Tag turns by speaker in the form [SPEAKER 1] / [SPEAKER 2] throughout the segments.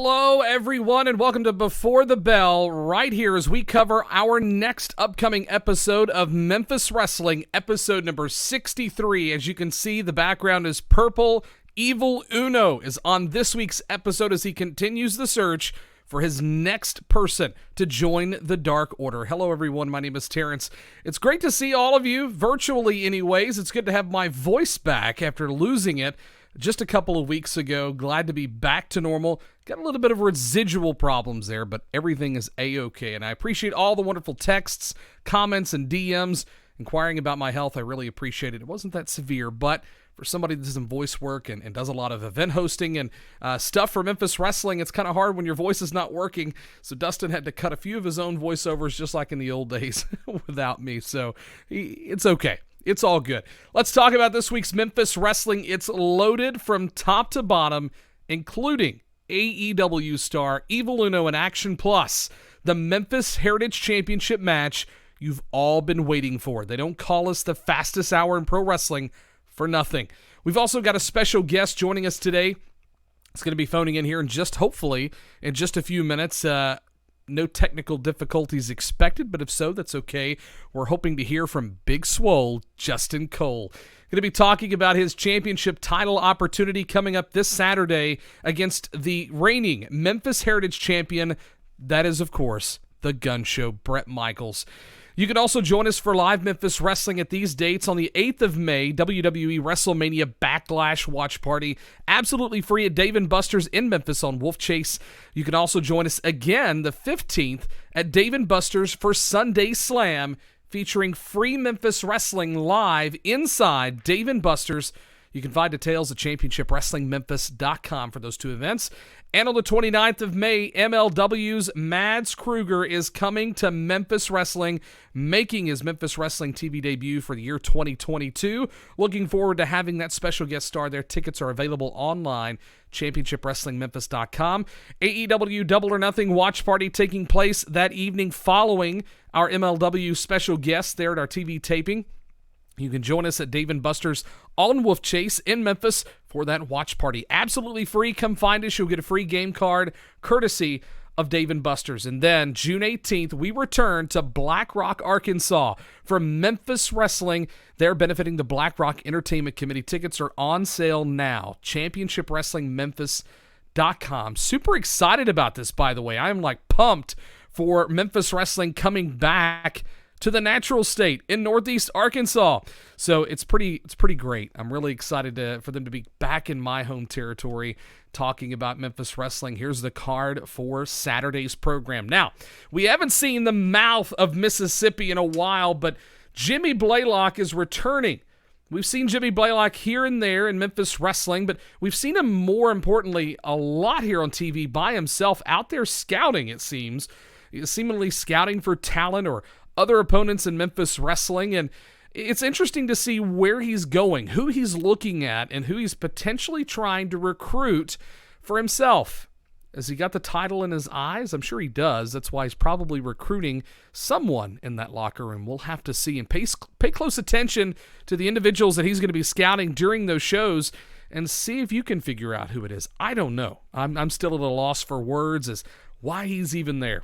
[SPEAKER 1] Hello, everyone, and welcome to Before the Bell, right here as we cover our next upcoming episode of Memphis Wrestling, episode number 63. As you can see, the background is purple. Evil Uno is on this week's episode as he continues the search for his next person to join the Dark Order. Hello, everyone. My name is Terrence. It's great to see all of you, virtually anyways. It's good to have my voice back after losing it just a couple of weeks ago. Glad to be back to normal. Got a little bit of residual problems there, but everything is A-okay. And I appreciate all the wonderful texts, comments, and DMs inquiring about my health. I really appreciate it. It wasn't that severe, but for somebody that does some voice work and does a lot of event hosting and stuff for Memphis Wrestling, it's kind of hard when your voice is not working. So Dustin had to cut a few of his own voiceovers just like in the old days without me. So it's okay. It's all good. Let's talk about this week's Memphis Wrestling. It's loaded from top to bottom, including AEW star Evil Uno in Action Plus, the Memphis Heritage Championship match you've all been waiting for. They don't call us the fastest hour in pro wrestling for nothing. We've also got a special guest joining us today. It's going to be phoning in here hopefully in just a few minutes. No technical difficulties expected, but if so, that's okay. We're hoping to hear from Big Swole Justin Cole. Going to be talking about his championship title opportunity coming up this Saturday against the reigning Memphis Heritage Champion. That is, of course, the Gun Show, Bret Michaels. You can also join us for live Memphis Wrestling at these dates on the 8th of May, WWE WrestleMania BackLash Watch Party, absolutely free at Dave & Buster's in Memphis on Wolf Chase. You can also join us again the 15th at Dave & Buster's for Sunday Slam, featuring free Memphis Wrestling live inside Dave & Buster's. You can find details at championshipwrestlingmemphis.com for those two events. And on the 29th of May, MLW's Mads Krugger is coming to Memphis Wrestling, making his Memphis Wrestling TV debut for the year 2022. Looking forward to having that special guest star there. Tickets are available online, championshipwrestlingmemphis.com. AEW Double or Nothing watch party taking place that evening following our MLW special guest there at our TV taping. You can join us at Dave & Buster's on Wolf Chase in Memphis for that watch party. Absolutely free. Come find us. You'll get a free game card courtesy of Dave & Buster's. And then June 18th, we return to Black Rock, Arkansas for Memphis Wrestling. They're benefiting the Black Rock Entertainment Committee. Tickets are on sale now. championshipwrestlingmemphis.com. Super excited about this, by the way. I'm pumped for Memphis Wrestling coming back to the natural state in Northeast Arkansas. So it's pretty great. I'm really excited for them to be back in my home territory talking about Memphis Wrestling. Here's the card for Saturday's program. Now, we haven't seen the mouth of Mississippi in a while, but Jimmy Blaylock is returning. We've seen Jimmy Blaylock here and there in Memphis Wrestling, but we've seen him, more importantly, a lot here on TV by himself, out there scouting, it seems. Seemingly scouting for talent or other opponents in Memphis Wrestling, and it's interesting to see where he's going, who he's looking at, and who he's potentially trying to recruit for himself. Has he got the title in his eyes? I'm sure he does. That's why he's probably recruiting someone in that locker room. We'll have to see, and pay close attention to the individuals that he's going to be scouting during those shows and see if you can figure out who it is. I don't know. I'm still at a loss for words as why he's even there.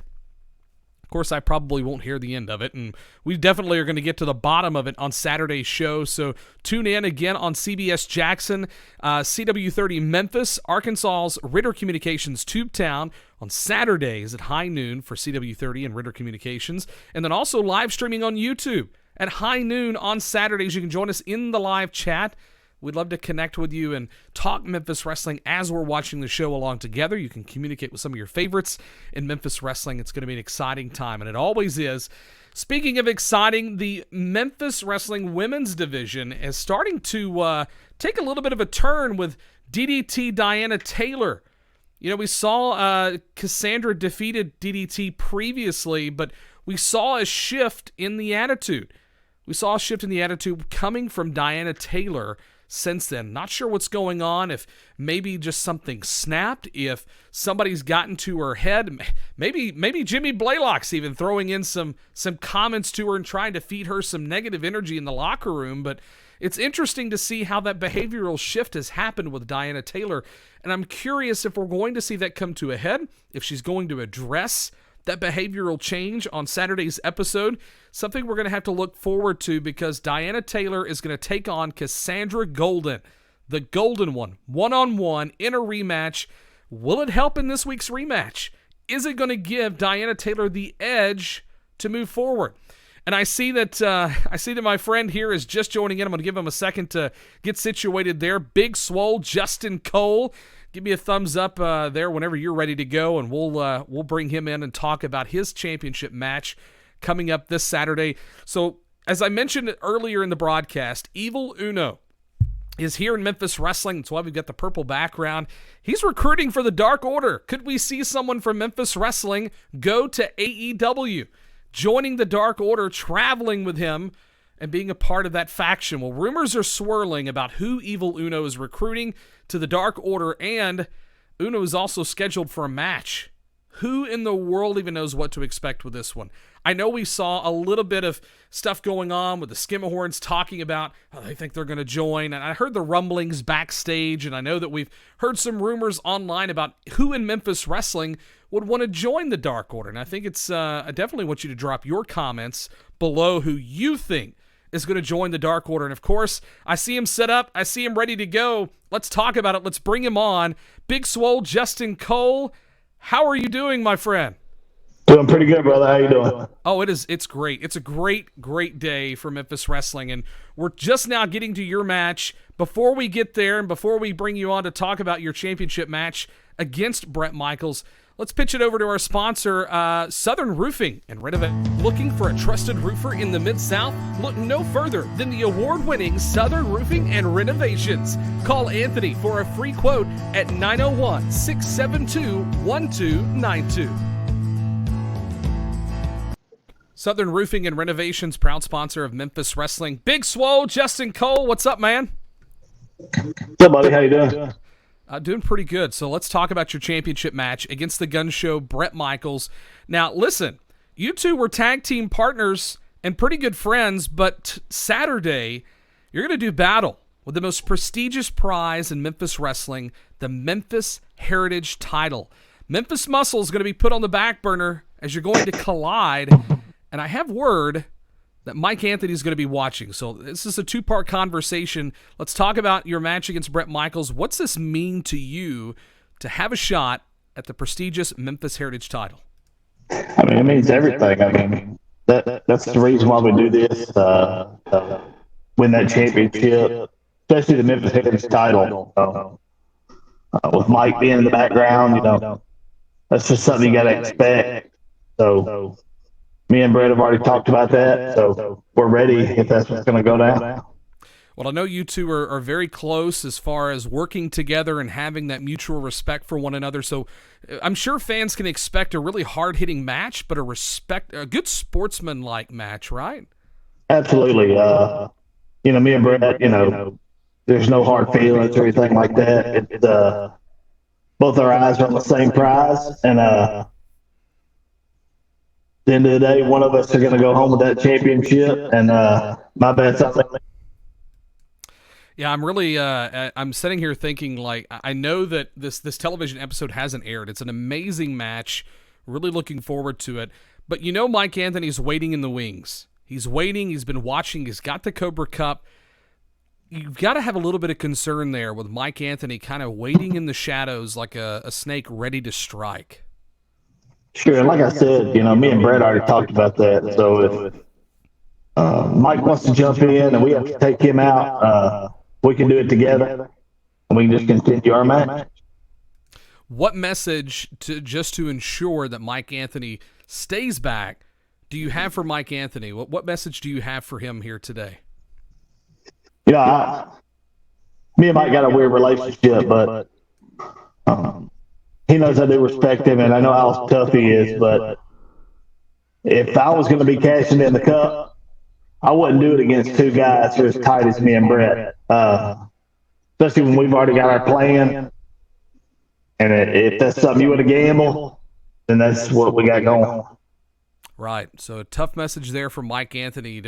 [SPEAKER 1] Of course, I probably won't hear the end of it, and we definitely are going to get to the bottom of it on Saturday's show, so tune in again on CBS Jackson, CW30 Memphis, Arkansas's Ritter Communications Tubetown on Saturdays at high noon for CW30 and Ritter Communications, and then also live streaming on YouTube at high noon on Saturdays. You can join us in the live chat. We'd love to connect with you and talk Memphis Wrestling as we're watching the show along together. You can communicate with some of your favorites in Memphis Wrestling. It's going to be an exciting time, and it always is. Speaking of exciting, the Memphis Wrestling women's division is starting to take a little bit of a turn with DDT Diana Taylor. You know, we saw Cassandra defeated DDT previously, but we saw a shift in the attitude. We saw a shift in the attitude coming from Diana Taylor since then. Not sure what's going on, if maybe just something snapped, if somebody's gotten to her head. Maybe Jimmy Blaylock's even throwing in some comments to her and trying to feed her some negative energy in the locker room, but it's interesting to see how that behavioral shift has happened with Diana Taylor, and I'm curious if we're going to see that come to a head, if she's going to address that behavioral change on Saturday's episode. Something we're going to have to look forward to, because Diana Taylor is going to take on Cassandra Golden, the Golden One, one-on-one in a rematch. Will it help in this week's rematch? Is it going to give Diana Taylor the edge to move forward? And I see that my friend here is just joining in. I'm going to give him a second to get situated there. Big Swole Justin Cole. Give me a thumbs up there whenever you're ready to go, and we'll bring him in and talk about his championship match coming up this Saturday. So, as I mentioned earlier in the broadcast, Evil Uno is here in Memphis Wrestling. That's why we've got the purple background. He's recruiting for the Dark Order. Could we see someone from Memphis Wrestling go to AEW, joining the Dark Order, traveling with him, and being a part of that faction? Well, rumors are swirling about who Evil Uno is recruiting to the Dark Order, and Uno is also scheduled for a match. Who in the world even knows what to expect with this one? I know we saw a little bit of stuff going on with the Skimmerhorns talking about how they think they're going to join, and I heard the rumblings backstage, and I know that we've heard some rumors online about who in Memphis Wrestling would want to join the Dark Order, and I think it's I definitely want you to drop your comments below who you think is going to join the Dark Order. And of course, I see him set up. I see him ready to go. Let's talk about it. Let's bring him on. Big Swole Justin Cole. How are you doing, my friend?
[SPEAKER 2] Doing pretty good, brother. How you doing?
[SPEAKER 1] Oh, it's great. It's a great day for Memphis Wrestling, and we're just now getting to your match. Before we get there, and before we bring you on to talk about your championship match against Bret Michaels, let's pitch it over to our sponsor, Southern Roofing and Renovation. Looking for a trusted roofer in the Mid-South? Look no further than the award-winning Southern Roofing and Renovations. Call Anthony for a free quote at 901-672-1292. Southern Roofing and Renovations, proud sponsor of Memphis Wrestling. Big Swole, Justin Cole, what's up, man?
[SPEAKER 2] What's up, buddy? How you doing?
[SPEAKER 1] Doing pretty good. So let's talk about your championship match against the Gun Show, Bret Michaels. Now, listen, you two were tag team partners and pretty good friends, but Saturday, you're going to do battle with the most prestigious prize in Memphis Wrestling, the Memphis Heritage title. Memphis Muscle is going to be put on the back burner as you're going to collide, and I have word that Mike Anthony is going to be watching. So this is a two-part conversation. Let's talk about your match against Bret Michaels. What's this mean to you to have a shot at the prestigious Memphis Heritage title?
[SPEAKER 2] I mean, it means everything. I mean, that's the reason why we do this, win that championship, especially the Memphis Heritage title. With Mike being in the background, that's just something you got to expect. So me and Brett have already talked about that, so we're ready if that's what's going to go down.
[SPEAKER 1] Well, I know you two are very close as far as working together and having that mutual respect for one another, so I'm sure fans can expect a really hard-hitting match, but a good sportsman-like match, right?
[SPEAKER 2] Absolutely. Me and Brett, there's no hard feelings or anything like that. It's, both our eyes are on the same prize, and at the end of the day, one of us are going to go home with that championship, and my bet's up there.
[SPEAKER 1] Yeah, I'm really I'm sitting here thinking, like, I know that this television episode hasn't aired. It's an amazing match. Really looking forward to it. But Mike Anthony's waiting in the wings. He's waiting. He's been watching. He's got the Cobra Cup. You've got to have a little bit of concern there with Mike Anthony kind of waiting in the shadows like a snake ready to strike.
[SPEAKER 2] Sure, and like I said, me and Brett already talked about that. So if Mike wants to jump in and we have to take him out, we can do it together, and we can just continue our match.
[SPEAKER 1] What message, to ensure that Mike Anthony stays back, do you have for Mike Anthony? What message do you have for him here today?
[SPEAKER 2] Me and Mike got a weird relationship, but he knows I do respect him, and I know how tough he is. But if I was going to be cashing in the cup, I wouldn't do it against two guys who are as tight as me and Brett, especially when we've already got our plan. And if that's something you want to gamble, then that's what we got going.
[SPEAKER 1] Right. So a tough message there from Mike Anthony.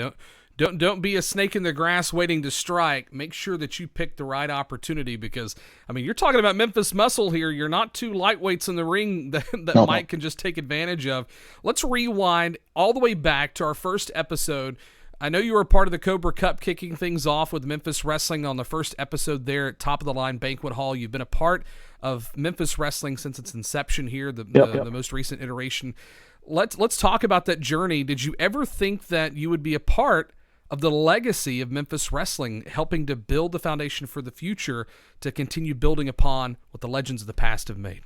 [SPEAKER 1] don't be a snake in the grass waiting to strike. Make sure that you pick the right opportunity because, I mean, you're talking about Memphis muscle here. You're not two lightweights in the ring that Mike can just take advantage of. Let's rewind all the way back to our first episode. I know you were a part of the Cobra Cup kicking things off with Memphis Wrestling on the first episode there at Top of the Line Banquet Hall. You've been a part of Memphis Wrestling since its inception here, the most recent iteration. Let's talk about that journey. Did you ever think that you would be a part of the legacy of Memphis Wrestling, helping to build the foundation for the future to continue building upon what the legends of the past have made?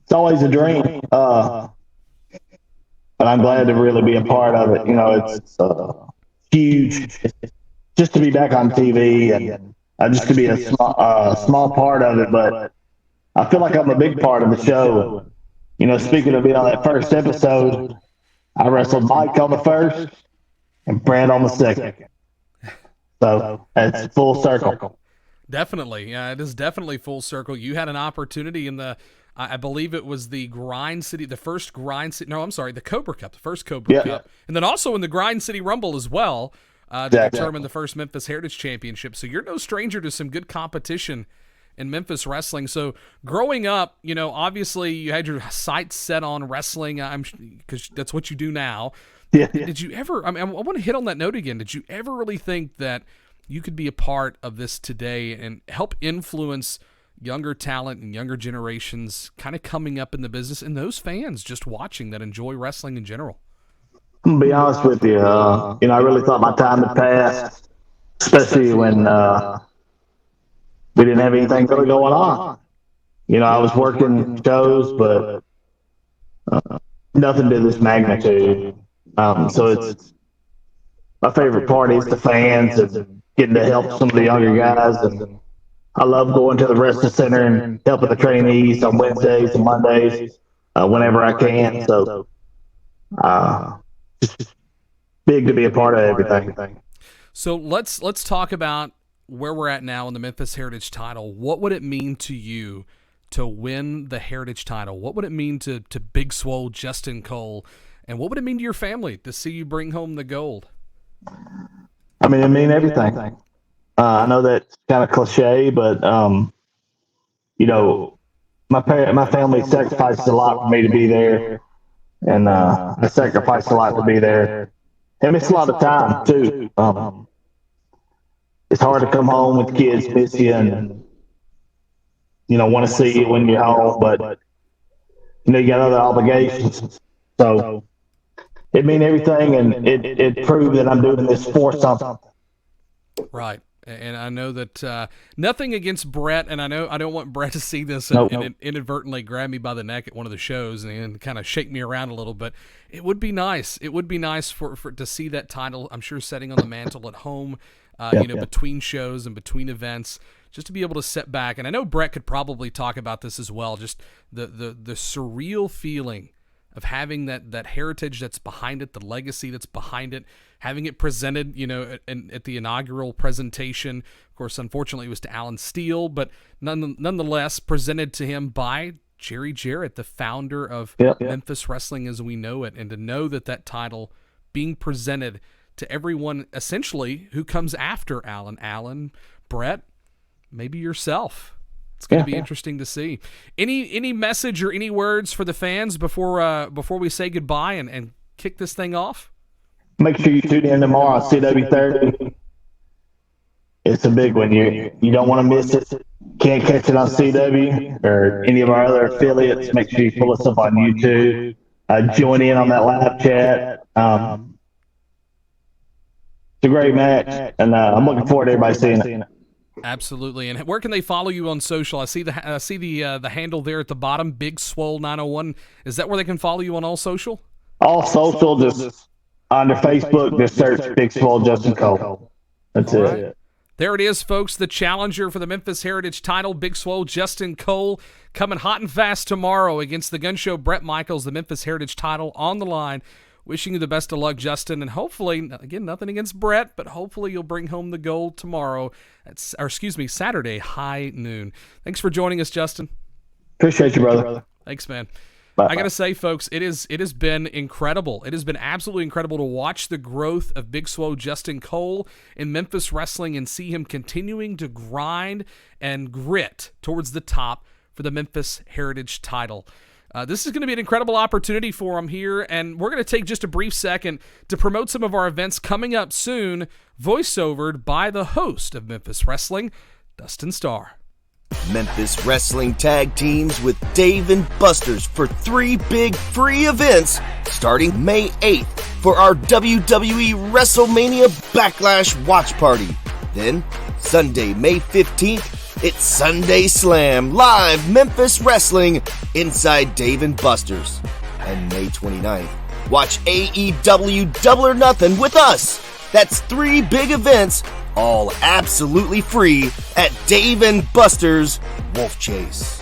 [SPEAKER 2] It's always a dream, but I'm glad to really be a part of it. You know, it's huge just to be back on TV and just to be a small part of it. But I feel like I'm a big part of the show. You know, speaking of being on that first episode, I wrestled Mike on the first and Brad on the second. So it's full circle.
[SPEAKER 1] Definitely. Yeah, it is definitely full circle. You had an opportunity in the, I believe it was the Grind City, the first Grind City, no, I'm sorry, the Cobra Cup, the first Cobra Cup. And then also in the Grind City Rumble as well to determine the first Memphis Heritage Championship. So you're no stranger to some good competition in Memphis wrestling. So growing up, you know, obviously you had your sights set on wrestling, because that's what you do now. Yeah. Did you ever, I mean, I want to hit on that note again. Did you ever really think that you could be a part of this today and help influence younger talent and younger generations kind of coming up in the business and those fans just watching that enjoy wrestling in general?
[SPEAKER 2] I'm going to be honest with you. You know, I really thought my time had passed, especially when we didn't have anything really going on. You know, I was working shows, but nothing to this magnitude. So it's my favorite part is the fans and getting to help some of the younger guys. And I love going to the WrestleCenter and helping the trainees on Wednesdays and Mondays whenever I can. So just big to be a part of everything.
[SPEAKER 1] So let's talk about where we're at now in the Memphis Heritage title. What would it mean to you to win the Heritage title? What would it mean to Big Swole Justin Cole? And what would it mean to your family to see you bring home the gold?
[SPEAKER 2] I mean, it mean everything. I know that's kind of cliche, but you know, my family sacrificed a lot for me to be there, and I sacrificed a lot to be there. And it's a lot of time too. It's hard to come home with kids miss you and you know want to see you when you're home, but you know you got other obligations. So it mean everything, and it proved that I'm doing this for something.
[SPEAKER 1] Right. And I know that nothing against Brett, and I know I don't want Brett to see this and inadvertently grab me by the neck at one of the shows and kind of shake me around a little, but it would be nice. It would be nice for to see that title, I'm sure, setting on the mantle at home, between shows and between events, just to be able to sit back. And I know Brett could probably talk about this as well, just the surreal feeling of having that heritage that's behind it, the legacy that's behind it, having it presented, you know, at the inaugural presentation. Of course, unfortunately, it was to Alan Steele, but nonetheless presented to him by Jerry Jarrett, the founder of Memphis Wrestling as we know it, and to know that title being presented to everyone essentially who comes after Alan, Brett, maybe yourself. It's going to be interesting to see. Any message or any words for the fans before we say goodbye and kick this thing off?
[SPEAKER 2] Make sure you tune in tomorrow on CW30. It's a big one. You don't want to miss it. Can't catch it on CW or any of our other affiliates. Make sure you pull us up on YouTube. Join in on that live chat. It's a great match, and I'm looking forward to everybody seeing it.
[SPEAKER 1] Absolutely. And where can they follow you on social? I see the handle there at the bottom, Big Swole 901. Is that where they can follow you on all social?
[SPEAKER 2] All social, just under Facebook, just search Big Swole Justin Cole. That's
[SPEAKER 1] all
[SPEAKER 2] it.
[SPEAKER 1] Right. There it is, folks. The challenger for the Memphis Heritage title, Big Swole Justin Cole, coming hot and fast tomorrow against the Gun Show Brett Michaels, the Memphis Heritage title on the line. Wishing you the best of luck, Justin, and hopefully, again, nothing against Brett, but hopefully you'll bring home the gold tomorrow, Saturday, high noon. Thanks for joining us, Justin.
[SPEAKER 2] Appreciate you, brother.
[SPEAKER 1] Thanks, man. I got to say, folks, it has been incredible. It has been absolutely incredible to watch the growth of Big Swole Justin Cole in Memphis Wrestling and see him continuing to grind and grit towards the top for the Memphis Heritage title. This is going to be an incredible opportunity for him here, and we're going to take just a brief second to promote some of our events coming up soon, voiceovered by the host of Memphis Wrestling, Dustin Starr.
[SPEAKER 3] Memphis Wrestling tag teams with Dave and Buster's for 3 big free events starting May 8th for our WWE WrestleMania BackLash watch party. Then, Sunday, May 15th, it's Sunday Slam live Memphis Wrestling inside Dave and Buster's. And May 29th, watch AEW Double or Nothing with us. That's 3 big events, all absolutely free at Dave and Buster's Wolf Chase.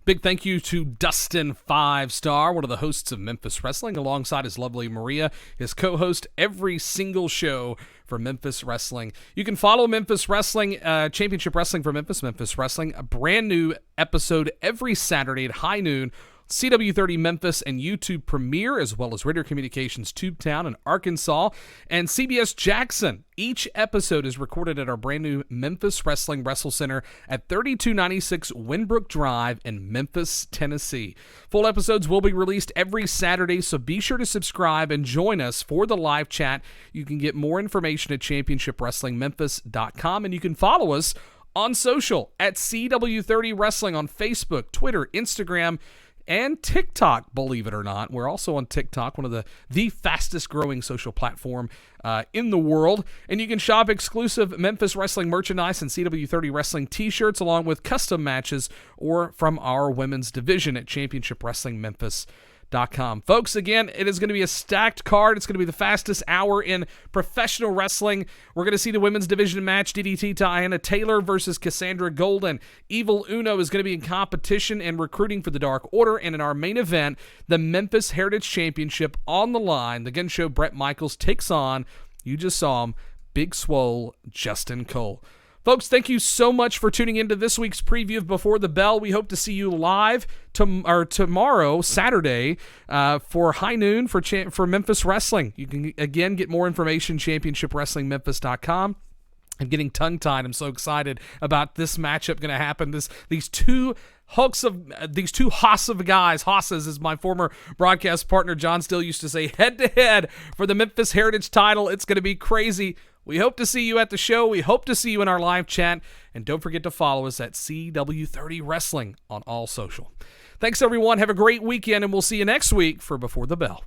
[SPEAKER 1] Big thank you to Dustin 5-Star, one of the hosts of Memphis Wrestling, alongside his lovely Maria, his co-host every single show for Memphis Wrestling. You can follow Memphis Wrestling, Championship Wrestling for Memphis Wrestling, a brand new episode every Saturday at high noon, CW30 Memphis and YouTube Premiere, as well as Radio Communications Tubetown in Arkansas, and CBS Jackson. Each episode is recorded at our brand new Memphis Wrestling WrestleCenter at 3296 Winbrook Drive in Memphis, Tennessee. Full episodes will be released every Saturday, so be sure to subscribe and join us for the live chat. You can get more information at championshipwrestlingmemphis.com, and you can follow us on social at CW30 Wrestling on Facebook, Twitter, Instagram, and TikTok, believe it or not. We're also on TikTok, one of the fastest growing social platform in the world. And you can shop exclusive Memphis Wrestling merchandise and CW30 Wrestling t-shirts along with custom matches or from our women's division at championshipwrestlingmemphis.com. Folks, again, it is going to be a stacked card. It's going to be the fastest hour in professional wrestling. We're going to see the women's division match, DDT Diana Taylor versus Cassandra Golden. Evil Uno is going to be in competition and recruiting for the Dark Order. And in our main event, the Memphis Heritage Championship on the line. The gun show Brett Michaels takes on, you just saw him, Big Swole Justin Cole. Folks, thank you so much for tuning into this week's preview of Before the Bell. We hope to see you live tomorrow, Saturday, for high noon for Memphis Wrestling. You can, again, get more information, championshipwrestlingmemphis.com. I'm getting tongue-tied. I'm so excited about this matchup going to happen. These two Haas of guys. Haasses, as my former broadcast partner John Still used to say, head-to-head for the Memphis Heritage title. It's going to be crazy. We hope to see you at the show. We hope to see you in our live chat. And don't forget to follow us at CW30 Wrestling on all social. Thanks, everyone. Have a great weekend, and we'll see you next week for Before the Bell.